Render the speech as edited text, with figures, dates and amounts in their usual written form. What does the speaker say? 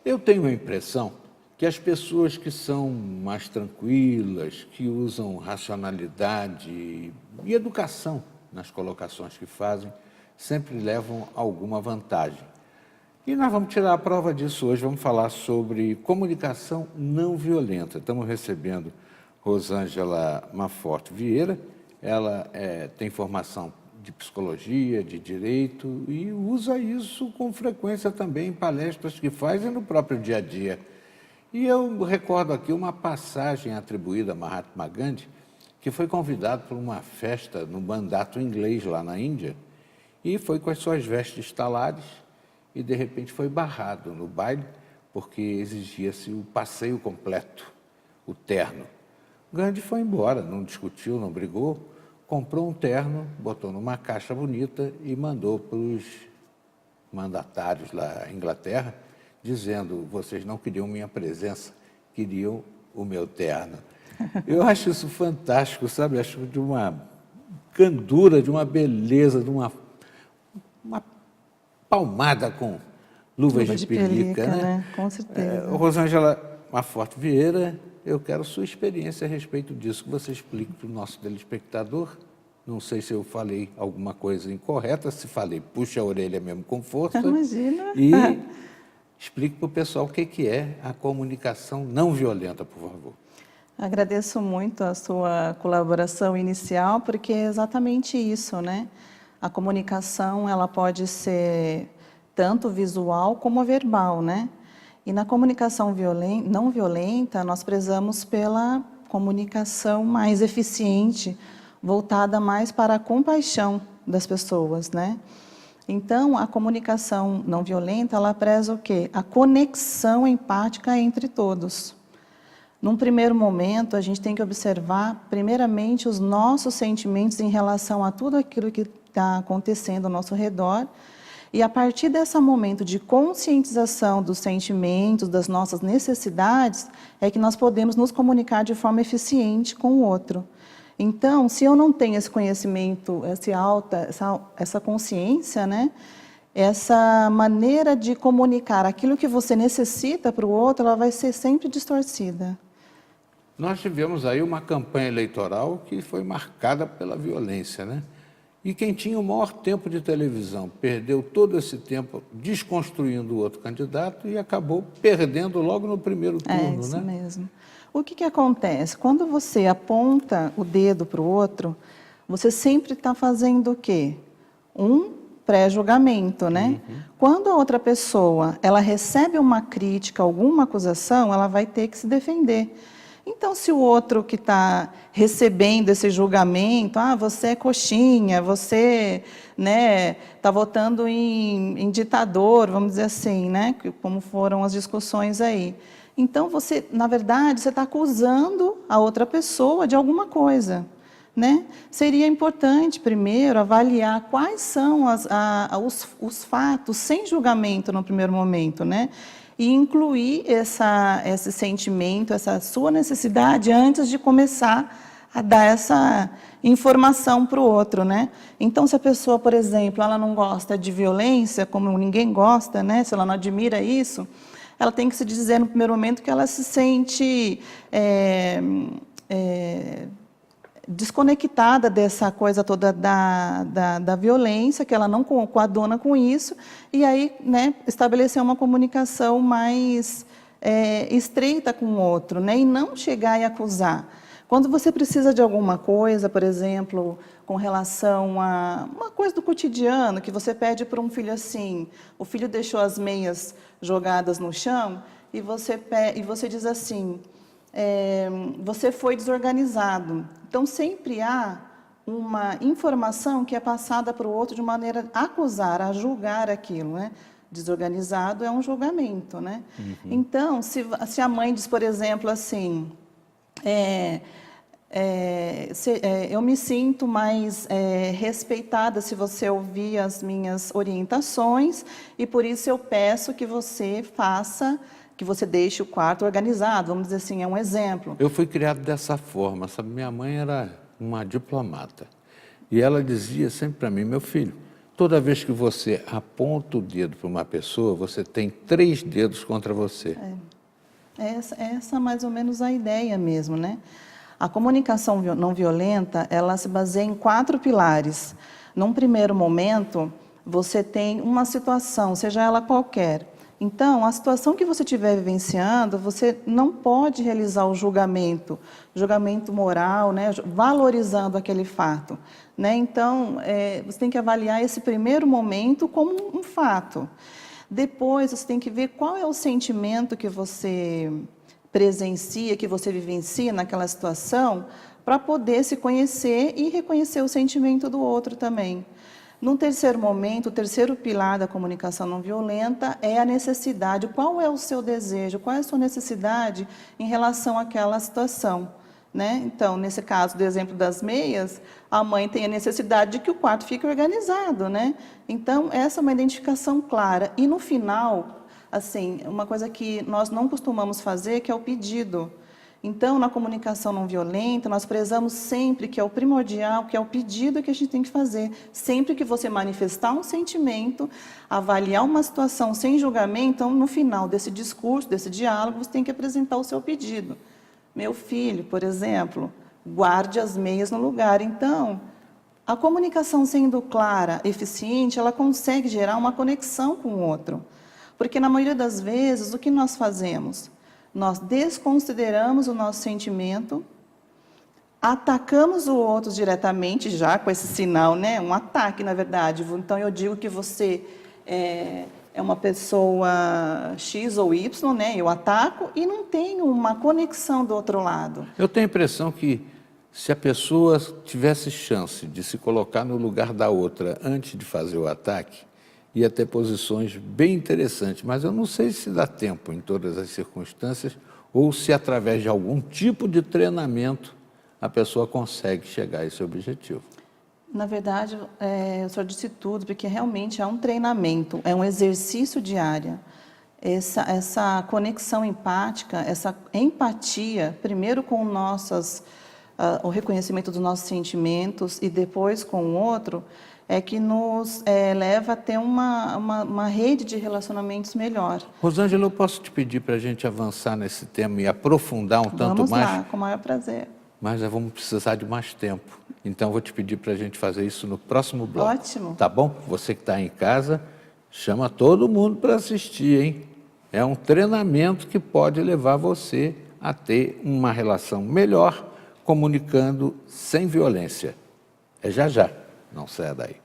Eu tenho a impressão que as pessoas que são mais tranquilas, que usam racionalidade e educação nas colocações que fazem, sempre levam alguma vantagem. E nós vamos tirar a prova disso hoje, vamos falar sobre comunicação não violenta. Estamos recebendo Rosângela Maforte Vieira, ela tem formação de psicologia, de direito e usa isso com frequência também em palestras que faz e no próprio dia a dia. E eu recordo aqui uma passagem atribuída a Mahatma Gandhi, que foi convidado para uma festa no mandato inglês lá na Índia e foi com as suas vestes talares e de repente foi barrado no baile porque exigia-se o passeio completo, o terno. Gandhi foi embora, não discutiu, não brigou, comprou um terno, botou numa caixa bonita e mandou para os mandatários lá na Inglaterra, dizendo, vocês não queriam minha presença, queriam o meu terno. Eu acho isso fantástico, sabe? Acho de uma candura, de uma beleza, de uma palmada com luvas de pelica, né? Com certeza. Rosângela Maforte Vieira, eu quero sua experiência a respeito disso, que você explique para o nosso telespectador. Não sei se eu falei alguma coisa incorreta, se falei, puxa a orelha mesmo com força. Imagina. E explique para o pessoal o que é a comunicação não violenta, por favor. Agradeço muito a sua colaboração inicial, porque é exatamente isso, né? A comunicação, ela pode ser tanto visual como verbal, né? E na comunicação não violenta, nós prezamos pela comunicação mais eficiente, voltada mais para a compaixão das pessoas, né? Então, a comunicação não violenta, ela preza o quê? A conexão empática entre todos. Num primeiro momento, a gente tem que observar, primeiramente, os nossos sentimentos em relação a tudo aquilo que está acontecendo ao nosso redor. E a partir desse momento de conscientização dos sentimentos, das nossas necessidades, é que nós podemos nos comunicar de forma eficiente com o outro. Então, se eu não tenho esse conhecimento, essa consciência, né? Essa maneira de comunicar aquilo que você necessita para o outro, ela vai ser sempre distorcida. Nós tivemos aí uma campanha eleitoral que foi marcada pela violência, né? E quem tinha o maior tempo de televisão perdeu todo esse tempo desconstruindo o outro candidato e acabou perdendo logo no primeiro turno, né? É isso mesmo. O que acontece? Quando você aponta o dedo para o outro, você sempre está fazendo o quê? Um pré-julgamento, né? Quando a outra pessoa, ela recebe uma crítica, alguma acusação, ela vai ter que se defender. Então, se o outro que está recebendo esse julgamento, você é coxinha, você está votando em ditador, vamos dizer assim, né? Como foram as discussões aí. Então, você, na verdade, você está acusando a outra pessoa de alguma coisa, né? Seria importante, primeiro, avaliar quais são os fatos, sem julgamento no primeiro momento, né? E incluir esse sentimento, essa sua necessidade, antes de começar a dar essa informação para o outro, né? Então, se a pessoa, por exemplo, ela não gosta de violência, como ninguém gosta, né? Se ela não admira isso, ela tem que se dizer no primeiro momento que ela se sente desconectada dessa coisa toda da violência, que ela não coaduna com isso, e aí, né, estabelecer uma comunicação mais estreita com o outro, né, e não chegar e acusar. Quando você precisa de alguma coisa, por exemplo, com relação a uma coisa do cotidiano, que você pede para um filho assim, o filho deixou as meias jogadas no chão, e você diz assim, você foi desorganizado. Então, sempre há uma informação que é passada para o outro de maneira a acusar, a julgar aquilo, né? Desorganizado é um julgamento, né? Então, se a mãe diz, por exemplo, assim, eu me sinto mais respeitada se você ouvir as minhas orientações e por isso eu peço que você que você deixe o quarto organizado, vamos dizer assim, é um exemplo. Eu fui criado dessa forma, sabe? Minha mãe era uma diplomata e ela dizia sempre para mim, meu filho, Toda vez que você aponta o dedo para uma pessoa, você tem 3 dedos contra você. Essa é mais ou menos a ideia mesmo, né? A comunicação não violenta, ela se baseia em 4 pilares. Num primeiro momento, você tem uma situação, seja ela qualquer. Então, a situação que você estiver vivenciando, você não pode realizar o julgamento moral, né, valorizando aquele fato. Né? Então, você tem que avaliar esse primeiro momento como um fato. Depois, você tem que ver qual é o sentimento que você presencia, que você vivencia naquela situação, para poder se conhecer e reconhecer o sentimento do outro também. Num terceiro momento, o terceiro pilar da comunicação não violenta é a necessidade. Qual é o seu desejo? Qual é a sua necessidade em relação àquela situação? Né? Então, nesse caso do exemplo das meias, a mãe tem a necessidade de que o quarto fique organizado. Né? Então, essa é uma identificação clara. E no final, assim, uma coisa que nós não costumamos fazer, que é o pedido. Então, na comunicação não violenta, nós prezamos sempre que é o primordial, que é o pedido que a gente tem que fazer. Sempre que você manifestar um sentimento, avaliar uma situação sem julgamento, então, no final desse discurso, desse diálogo, você tem que apresentar o seu pedido. Meu filho, por exemplo, guarde as meias no lugar. Então, a comunicação sendo clara, eficiente, ela consegue gerar uma conexão com o outro. Porque, na maioria das vezes, o que nós fazemos? Nós desconsideramos o nosso sentimento, atacamos o outro diretamente, já com esse sinal, né? Um ataque, na verdade. Então, eu digo que você é uma pessoa X ou Y, né? Eu ataco e não tenho uma conexão do outro lado. Eu tenho a impressão que se a pessoa tivesse chance de se colocar no lugar da outra antes de fazer o ataque, ia ter posições bem interessantes, mas eu não sei se dá tempo em todas as circunstâncias ou se através de algum tipo de treinamento a pessoa consegue chegar a esse objetivo. Na verdade, o senhor disse tudo, porque realmente é um treinamento, é um exercício diário. Essa conexão empática, essa empatia, primeiro com o reconhecimento dos nossos sentimentos e depois com o outro, é que nos leva a ter uma rede de relacionamentos melhor. Rosângela, eu posso te pedir para a gente avançar nesse tema e aprofundar um tanto mais? Vamos lá, com o maior prazer. Mas nós vamos precisar de mais tempo. Então, vou te pedir para a gente fazer isso no próximo bloco. Ótimo. Tá bom? Você que está em casa, chama todo mundo para assistir, hein? É um treinamento que pode levar você a ter uma relação melhor, comunicando sem violência. É já já. Não saia daí.